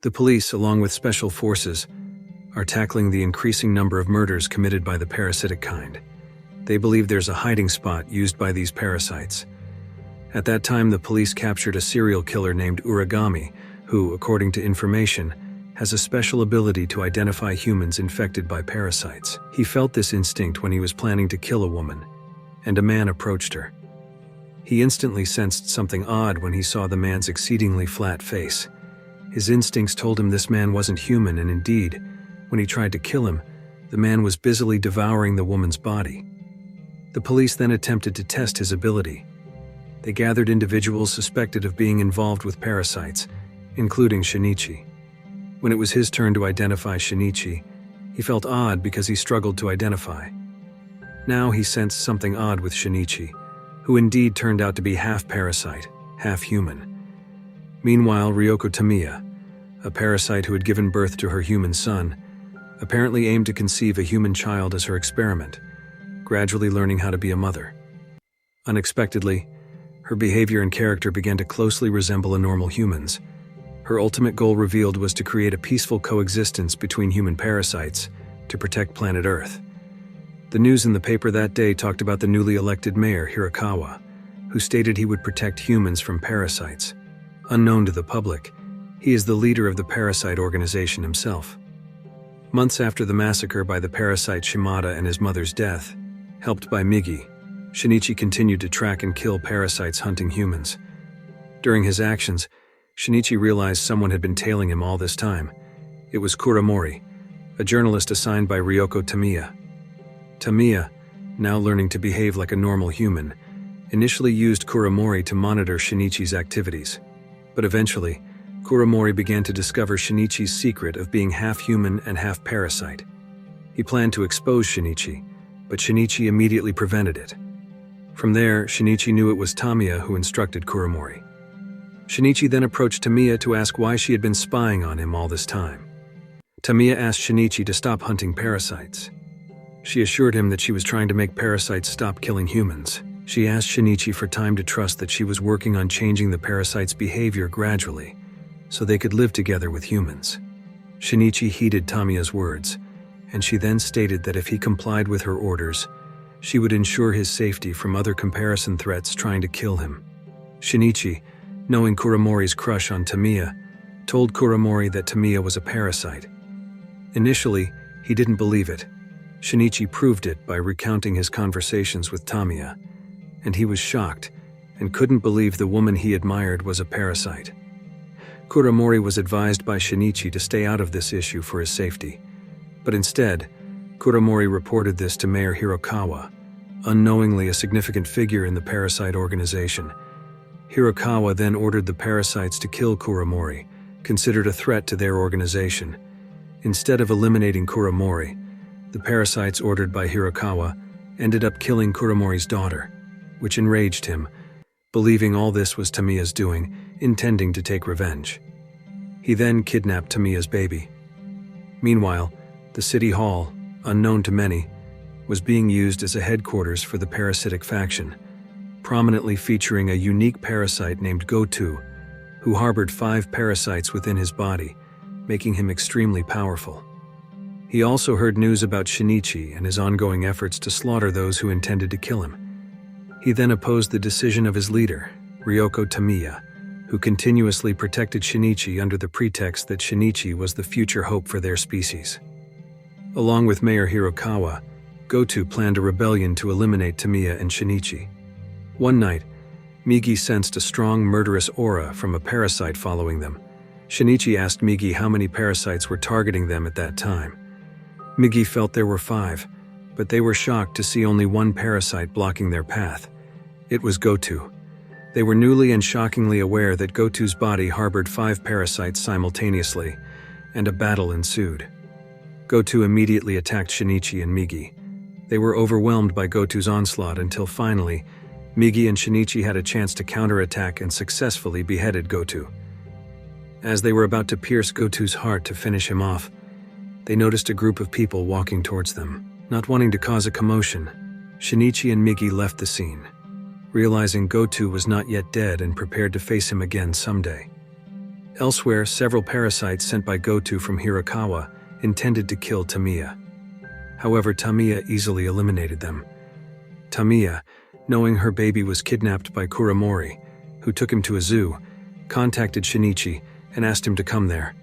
The police, along with special forces, are tackling the increasing number of murders committed by the parasitic kind. They believe there's a hiding spot used by these parasites. At that time, the police captured a serial killer named Uragami, who, according to information, has a special ability to identify humans infected by parasites. He felt this instinct when he was planning to kill a woman, and a man approached her. He instantly sensed something odd when he saw the man's exceedingly flat face. His instincts told him this man wasn't human, and indeed, when he tried to kill him, the man was busily devouring the woman's body. The police then attempted to test his ability. They gathered individuals suspected of being involved with parasites, including Shinichi. When it was his turn to identify Shinichi, he felt odd because he struggled to identify. Now he sensed something odd with Shinichi, who indeed turned out to be half parasite, half human. Meanwhile, Rioko Tamia, a parasite who had given birth to her human son, apparently aimed to conceive a human child as her experiment, gradually learning how to be a mother. Unexpectedly, her behavior and character began to closely resemble a normal human's. Her ultimate goal revealed was to create a peaceful coexistence between human parasites to protect planet Earth. The news in the paper that day talked about the newly elected mayor, Hirakawa, who stated he would protect humans from parasites. Unknown to the public, he is the leader of the parasite organization himself. Months after the massacre by the parasite Shimada and his mother's death, helped by Migi, Shinichi continued to track and kill parasites hunting humans. During his actions, Shinichi realized someone had been tailing him all this time. It was Kuramori, a journalist assigned by Rioko Tamia. Tamia, now learning to behave like a normal human, initially used Kuramori to monitor Shinichi's activities. But eventually, Kuramori began to discover Shinichi's secret of being half human and half parasite. He planned to expose Shinichi, but Shinichi immediately prevented it. From there, Shinichi knew it was Tamia who instructed Kuramori. Shinichi then approached Tamia to ask why she had been spying on him all this time. Tamia asked Shinichi to stop hunting parasites. She assured him that she was trying to make parasites stop killing humans. She asked Shinichi for time to trust that she was working on changing the parasites' behavior gradually, so they could live together with humans. Shinichi heeded Tamiya's words, and she then stated that if he complied with her orders, she would ensure his safety from other comparison threats trying to kill him. Shinichi, knowing Kuramori's crush on Tamiya, told Kuramori that Tamiya was a parasite. Initially, he didn't believe it. Shinichi proved it by recounting his conversations with Tamiya, and he was shocked and couldn't believe the woman he admired was a parasite. Kuramori was advised by Shinichi to stay out of this issue for his safety, but instead, Kuramori reported this to Mayor Hirakawa, unknowingly a significant figure in the parasite organization. Hirakawa then ordered the parasites to kill Kuramori, considered a threat to their organization. Instead of eliminating Kuramori, the parasites ordered by Hirakawa ended up killing Kuramori's daughter, which enraged him, believing all this was Tamiya's doing, intending to take revenge. He then kidnapped Tamiya's baby. Meanwhile, the city hall, unknown to many, was being used as a headquarters for the parasitic faction, prominently featuring a unique parasite named Goto, who harbored 5 parasites within his body, making him extremely powerful. He also heard news about Shinichi and his ongoing efforts to slaughter those who intended to kill him. He then opposed the decision of his leader, Rioko Tamia, who continuously protected Shinichi under the pretext that Shinichi was the future hope for their species. Along with Mayor Hirakawa, Goto planned a rebellion to eliminate Tamiya and Shinichi. One night, Migi sensed a strong murderous aura from a parasite following them. Shinichi asked Migi how many parasites were targeting them at that time. Migi felt there were 5, but they were shocked to see only 1 parasite blocking their path. It was Goto. They were newly and shockingly aware that Goto's body harbored 5 parasites simultaneously, and a battle ensued. Goto immediately attacked Shinichi and Migi. They were overwhelmed by Goto's onslaught until finally, Migi and Shinichi had a chance to counterattack and successfully beheaded Goto. As they were about to pierce Goto's heart to finish him off, they noticed a group of people walking towards them. Not wanting to cause a commotion, Shinichi and Migi left the scene, realizing Goto was not yet dead and prepared to face him again someday. Elsewhere, several parasites sent by Goto from Hirakawa intended to kill Tamia. However, Tamia easily eliminated them. Tamia, knowing her baby was kidnapped by Kuramori, who took him to a zoo, contacted Shinichi and asked him to come there.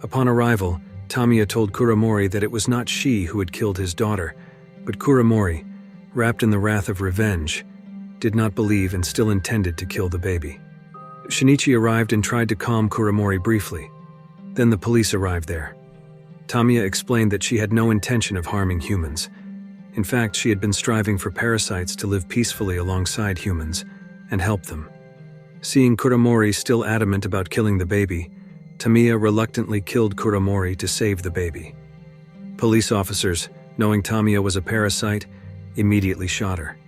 Upon arrival, Tamia told Kuramori that it was not she who had killed his daughter, but Kuramori, wrapped in the wrath of revenge, did not believe and still intended to kill the baby. Shinichi arrived and tried to calm Kuramori briefly. Then the police arrived there. Tamia explained that she had no intention of harming humans. In fact, she had been striving for parasites to live peacefully alongside humans and help them. Seeing Kuramori still adamant about killing the baby, Tamia reluctantly killed Kuramori to save the baby. Police officers, knowing Tamia was a parasite, immediately shot her.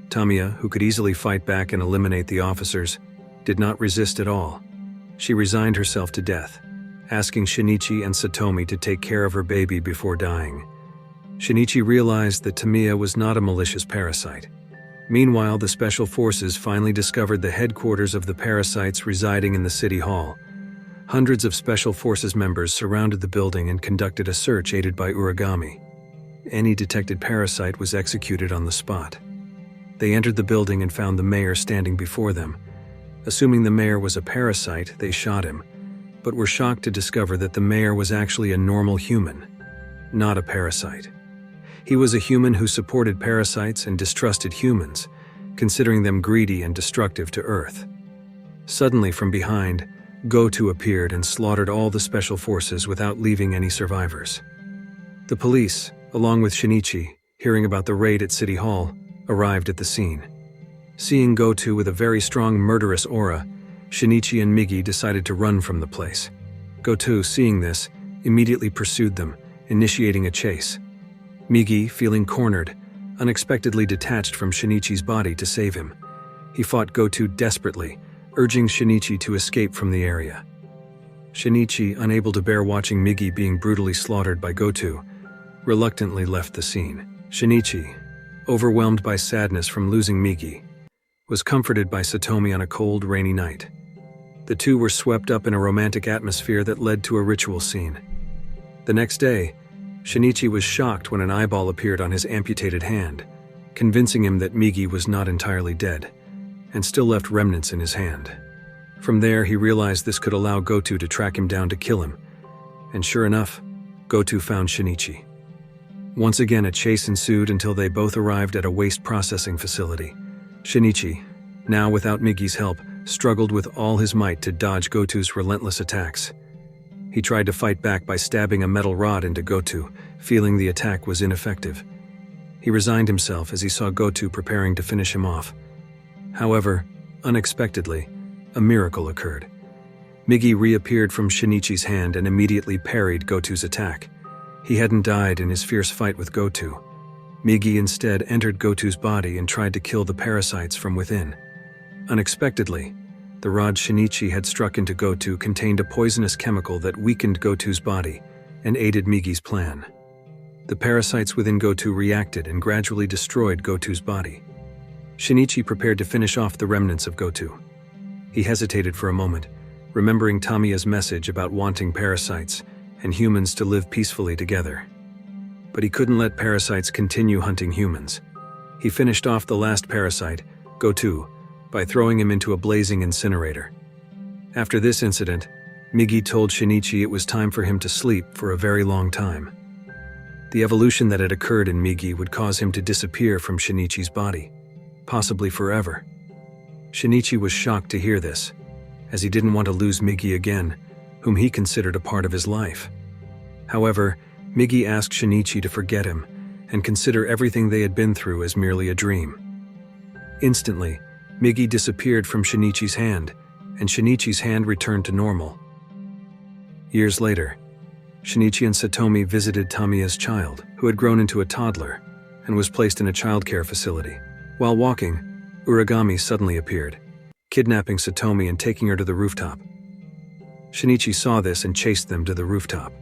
Tamia, who could easily fight back and eliminate the officers, did not resist at all. She resigned herself to death, asking Shinichi and Satomi to take care of her baby before dying. Shinichi realized that Tamia was not a malicious parasite. Meanwhile, the special forces finally discovered the headquarters of the parasites residing in the city hall. Hundreds of special forces members surrounded the building and conducted a search aided by Uragami. Any detected parasite was executed on the spot. They entered the building and found the mayor standing before them. Assuming the mayor was a parasite, they shot him, but were shocked to discover that the mayor was actually a normal human, not a parasite. He was a human who supported parasites and distrusted humans, considering them greedy and destructive to Earth. Suddenly, from behind, Goto appeared and slaughtered all the special forces without leaving any survivors. The police, along with Shinichi, hearing about the raid at City Hall, arrived at the scene. Seeing Goto with a very strong murderous aura, Shinichi and Migi decided to run from the place. Goto, seeing this, immediately pursued them, initiating a chase. Migi, feeling cornered, unexpectedly detached from Shinichi's body to save him. He fought Goto desperately, urging Shinichi to escape from the area. Shinichi, unable to bear watching Migi being brutally slaughtered by Goto, reluctantly left the scene. Shinichi, overwhelmed by sadness from losing Migi, was comforted by Satomi on a cold, rainy night. The two were swept up in a romantic atmosphere that led to a ritual scene. The next day, Shinichi was shocked when an eyeball appeared on his amputated hand, convincing him that Migi was not entirely dead, and still left remnants in his hand. From there, he realized this could allow Goto to track him down to kill him, and sure enough, Goto found Shinichi. Once again, a chase ensued until they both arrived at a waste processing facility. Shinichi, now without Migi's help, struggled with all his might to dodge Goto's relentless attacks. He tried to fight back by stabbing a metal rod into Goto, feeling the attack was ineffective. He resigned himself as he saw Goto preparing to finish him off. However, unexpectedly, a miracle occurred. Migi reappeared from Shinichi's hand and immediately parried Goto's attack. He hadn't died in his fierce fight with Goto. Migi instead entered Goto's body and tried to kill the parasites from within. Unexpectedly, the rod Shinichi had struck into Goto contained a poisonous chemical that weakened Goto's body and aided Migi's plan. The parasites within Goto reacted and gradually destroyed Goto's body. Shinichi prepared to finish off the remnants of Goto. He hesitated for a moment, remembering Tamiya's message about wanting parasites and humans to live peacefully together. But he couldn't let parasites continue hunting humans. He finished off the last parasite, Goto, by throwing him into a blazing incinerator. After this incident, Migi told Shinichi it was time for him to sleep for a very long time. The evolution that had occurred in Migi would cause him to disappear from Shinichi's body, possibly forever. Shinichi was shocked to hear this, as he didn't want to lose Migi again, whom he considered a part of his life. However, Migi asked Shinichi to forget him and consider everything they had been through as merely a dream. Instantly, Migi disappeared from Shinichi's hand, and Shinichi's hand returned to normal. Years later, Shinichi and Satomi visited Tamiya's child, who had grown into a toddler and was placed in a childcare facility. While walking, Uragami suddenly appeared, kidnapping Satomi and taking her to the rooftop. Shinichi saw this and chased them to the rooftop.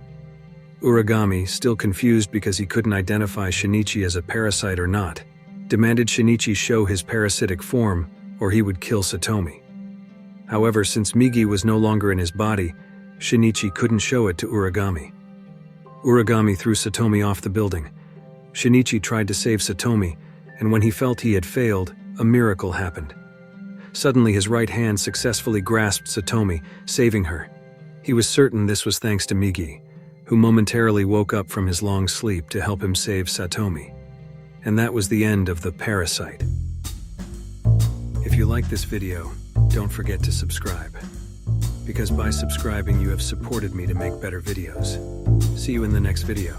Uragami, still confused because he couldn't identify Shinichi as a parasite or not, demanded Shinichi show his parasitic form or he would kill Satomi. However, since Migi was no longer in his body, Shinichi couldn't show it to Uragami. Uragami threw Satomi off the building. Shinichi tried to save Satomi, and when he felt he had failed, a miracle happened. Suddenly his right hand successfully grasped Satomi, saving her. He was certain this was thanks to Migi, who momentarily woke up from his long sleep to help him save Satomi. And that was the end of the Parasite. If you like this video, don't forget to subscribe. Because by subscribing you have supported me to make better videos. See you in the next video.